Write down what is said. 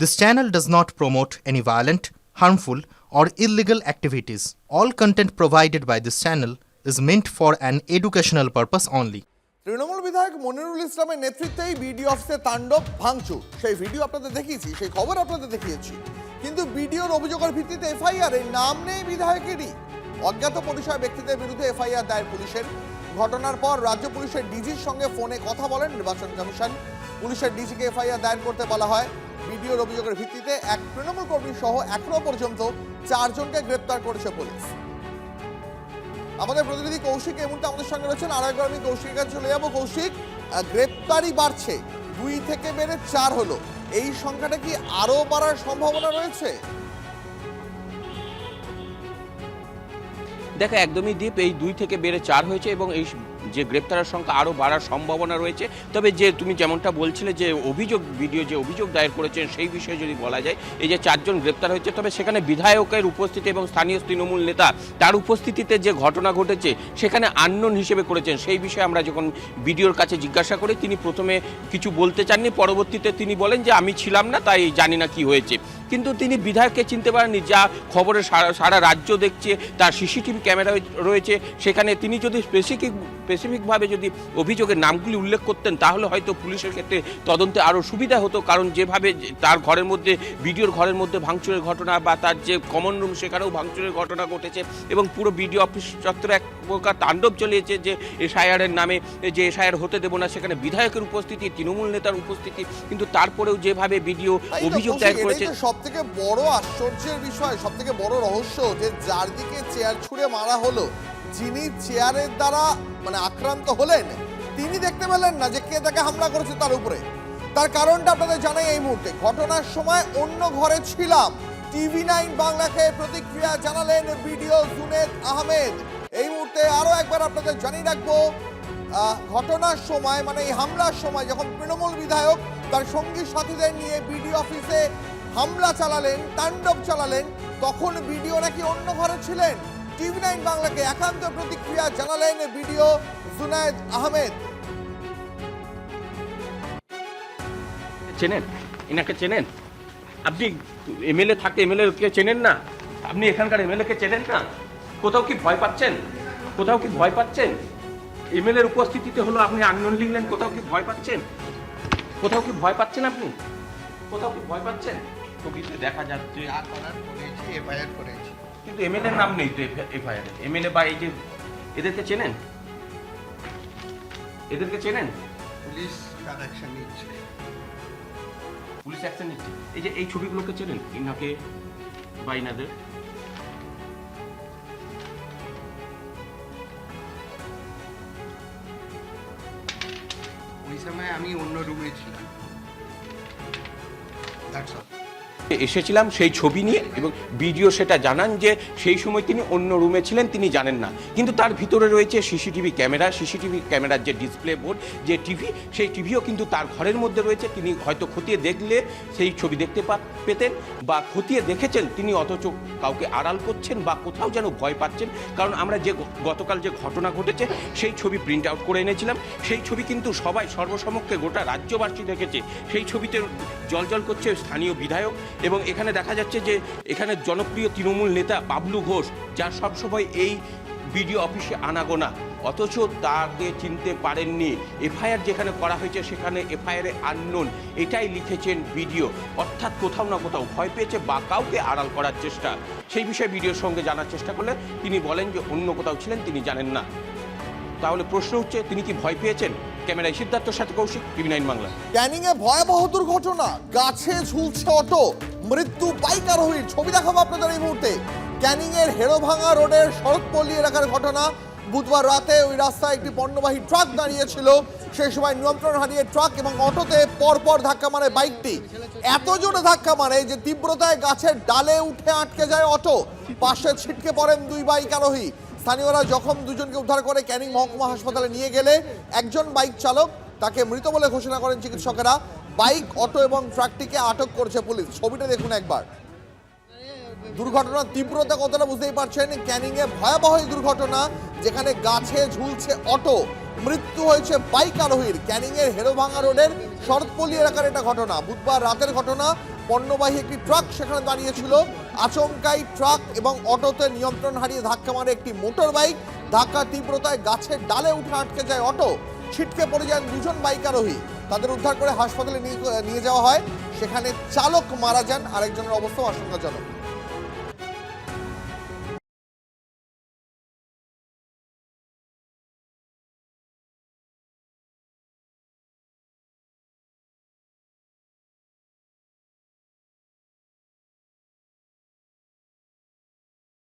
This channel does not promote any violent, harmful, or illegal activities. All content provided by this channel is meant for an educational purpose only. Trinamool বিধায়ক মনিরুল ইসলামের নেতৃত্বেই BDO অফিসে তাণ্ডব ভাঙচুর, সেই video আপনাদের দেখিয়েছি, সেই খবর আপনাদের দেখিয়েছি। কিন্তু বিডিওর অভিযোগের ভিত্তিতে এফআইআর এর নাম নেই বিধায়কেরই। অজ্ঞাত পরিচয় ব্যক্তিদের বিরুদ্ধে এফআইআর দায়ের পুলিশের। ঘটনার পর রাজ্য পুলিশের ডিজির সঙ্গে ফোনে কথা বলেন নির্বাচন কমিশন। পুলিশের ডিজিকে এফআইআর দায়ের করতে বলা হয়। বিডিওর অভিযোগের ভিত্তিতে এক তৃণমূল কর্মী সহ এখনো পর্যন্ত 4 জনকে গ্রেপ্তার করেছে পুলিশ। আমাদের প্রতিনিধি কৌশিক এই মুহূর্তে আমাদের সঙ্গে রয়েছেন। আর একবার আমি কৌশিকের কাছে চলে যাবো। কৌশিক, গ্রেপ্তারি বাড়ছে, 2 থেকে বেড়ে 4 হলো, এই সংখ্যাটা কি আরো বাড়ার সম্ভাবনা রয়েছে? দেখো, একদমই দীপ, এই 2 থেকে বেড়ে 4 হয়েছে এবং এই যে গ্রেপ্তারের সংখ্যা আরও বাড়ার সম্ভাবনা রয়েছে। তবে যে তুমি যেমনটা বলছিলে যে ভিডিও যে অভিযোগ দায়ের করেছেন সেই বিষয়ে যদি বলা যায়, এই যে 4 জন গ্রেপ্তার হয়েছে, তবে সেখানে বিধায়কের উপস্থিতি এবং স্থানীয় তৃণমূল নেতা তার উপস্থিতিতে যে ঘটনা ঘটেছে সেখানে আননোন হিসেবে করেছেন। সেই বিষয়ে আমরা যখন বিডিওর কাছে জিজ্ঞাসা করি, তিনি প্রথমে কিছু বলতে চাননি, পরবর্তীতে তিনি বলেন যে আমি ছিলাম না, তাই জানি না কি হয়েছে। কিন্তু তিনি বিধায়ককে চিনতে পারেননি। যা খবরে সারা রাজ্য দেখছে, তার সিসিটিভি ক্যামেরা রয়েছে, সেখানে তিনি যদি স্পেসিফিকভাবে যদি অভিযোগের নামগুলি উল্লেখ করতেন তাহলে হয়তো পুলিশের ক্ষেত্রে তদন্তে আরও সুবিধা হতো। কারণ যেভাবে তার ঘরের মধ্যে, বিডিওর ঘরের মধ্যে ভাঙচুরের ঘটনা বা তার যে কমন রুম সেখানেও ভাঙচুরের ঘটনা ঘটেছে এবং পুরো বিডিও অফিস চত্বরে এক প্রকার তাণ্ডব চলিয়েছে যে এসআইআরের নামে, যে এসআইআর হতে দেবো না, সেখানে বিধায়কের উপস্থিতি, তৃণমূল নেতার উপস্থিতি, কিন্তু তারপরেও যেভাবে বিডিও অভিযোগ দায়ের করেছে। সব থেকে বড় আশ্চর্যের বিষয়, সব থেকে বড় রহস্য, যে যার দিকে চেয়ার ছুঁড়ে মারা হলো, যিনি চেয়ারের দ্বারা আক্রান্ত হলেন, তিনি দেখতে পেলেন না যে কে তাকে হামলা করেছে তার উপরে। তার কারণটা আপনাদের জানাই এই মুহূর্তে। ঘটনার সময় অন্য ঘরে ছিলাম, TV9 বাংলাকে প্রতিক্রিয়া জানালেন বিডিও জুনেদ আহমেদ। এই মুহূর্তে আরো একবার আপনাদের জানিয়ে রাখবো, ঘটনার সময় এই হামলার সময় যখন তৃণমূল বিধায়ক তার সঙ্গী সাথীদের নিয়ে বিডিও অফিসে হামলা চালালেন, তাণ্ডব চালালেন, তখন বিডিও নাকি অন্য ঘরে ছিলেন। TV9 বাংলাকে একান্ত প্রতিক্রিয়া জানালেন বিডিও জুনেদ আহমেদ। চেনেন এনাকে? চেনেন আপনি? এমএলএ থাকে, এমএলএ কে চেনেন না? আপনি এখানকার এমএলএ কে চেনেন না? কোথাও কি ভয় পাচ্ছেন? কোথাও কি ভয় পাচ্ছেন? এমএলএর উপস্থিতিতে হলো আপনি আননোন লিখলেন, কোথাও কি ভয় পাচ্ছেন? কোথাও কি ভয় পাচ্ছেন? আপনি কোথাও কি ভয় পাচ্ছেন? ছবিতে দেখা যাচ্ছে এফআইআর করেছি, কিন্তু এমএলএর নাম নেই তো এফআইআর। এমএলএ বা এই যে এদেরকে চেনেন? এদেরকে চেনেন? পুলিশ তার অ্যাকশন নিচ্ছে। পুলিশ অ্যাকশন নিচ্ছে। এই যে এই ছবিগুলোকে চেনেন, ইনাকে বা ইনাদের? ওই সময় আমি অন্য রুমে ছিলাম। That's all. এসেছিলাম সেই ছবি নিয়ে, এবং ভিডিও সেটা জানান যে সেই সময় তিনি অন্য রুমে ছিলেন, তিনি জানেন না। কিন্তু তার ভিতরে রয়েছে সিসিটিভি ক্যামেরার যে ডিসপ্লে বোর্ড, যে টিভি, সেই টিভিও কিন্তু তার ঘরের মধ্যে রয়েছে। তিনি হয়তো খতিয়ে দেখলে সেই ছবি দেখতে পেতেন, বা খতিয়ে দেখেছেন তিনি, অথচ কাউকে আড়াল করছেন বা কোথাও যেন ভয় পাচ্ছেন। কারণ আমরা যে গতকাল যে ঘটনা ঘটেছে সেই ছবি প্রিন্ট আউট করে এনেছিলাম। সেই ছবি কিন্তু সবাই সর্বসমক্ষে গোটা রাজ্যবাসী দেখেছে। সেই ছবিতে জলজল করছে স্থানীয় বিধায়ক, এবং এখানে দেখা যাচ্ছে যে এখানে জনপ্রিয় তৃণমূল নেতা বাবলু ঘোষ, যার সবসময় এই বিডিও অফিসে আনাগোনা, অথচ তাকে চিনতে পারেননি। এফআইআর যেখানে করা হয়েছে সেখানে এফআইআরে আননোন, এটাই লিখেছেন বিডিও। অর্থাৎ কোথাও না কোথাও ভয় পেয়েছে বা কাউকে আড়াল করার চেষ্টা। সেই বিষয়ে বিডিওর সঙ্গে জানার চেষ্টা করলে তিনি বলেন যে অন্য কোথাও ছিলেন, তিনি জানেন না। তাহলে প্রশ্ন হচ্ছে, তিনি কি ভয় পেয়েছেন? ক্যামেরায় সিদ্ধার্থর সাথে কৌশিক, TV9 বাংলা। ক্যানিং এ ভয়াবহ দুর্ঘটনা, গাছে ঝুলছে অটো, মৃত্যু বাইক আরোহীর। ছবি দেখাবো আপনাদের এই মুহূর্তে। ক্যানিং এর হেরোভাঙা রোডের শরৎপল্লী এলাকার ঘটনা। বুধবার রাতে ওই রাস্তায় একটি পণ্যবাহী ট্রাক দাঁড়িয়েছিল। সেই সময় নিয়ন্ত্রণ হারিয়ে ট্রাক এবং অটোতে পরপর ধাক্কা মারে বাইকটি। এত জোরে ধাক্কা মারে যে তীব্রতায় গাছের ডালে উঠে আটকে যায় অটো। পাশে ছিটকে পড়েন 2 বাইক আরোহী। স্থানীয়রা জখম 2 জনকে উদ্ধার করে ক্যানিং মহকুমা হাসপাতালে নিয়ে গেলে একজন বাইক চালক তাকে মৃত বলে ঘোষণা করেন চিকিৎসকেরা। বাইক, অটো এবং ট্রাকটিকে আটক করেছে পুলিশ। ছবিটা দেখুন একবার। দুর্ঘটনার তীব্রতা কতটা বুঝতেই পারছেন। ক্যানিং এ ভয়াবহ দুর্ঘটনা, যেখানে গাছে ঝুলছে অটো, মৃত্যু হয়েছে বাইক আরোহীর। ক্যানিং এর হেরোভাঙা রোডের শরৎপল্লী এলাকার এটা ঘটনা। বুধবার রাতের ঘটনা। পণ্যবাহী একটি ট্রাক সেখানে দাঁড়িয়েছিল। আচমকাই ট্রাক এবং অটোতে নিয়ন্ত্রণ হারিয়ে ধাক্কা মারে একটি মোটর বাইক। ধাক্কার তীব্রতায় গাছের ডালে উঠে আটকে যায় অটো। ছিটকে পড়ে যান দুজন বাইক আরোহী। তাদের উদ্ধার করে হাসপাতালে নিয়ে যাওয়া হয়। সেখানে চালক মারা যান, আরেকজনের অবস্থাও আশঙ্কাজনক।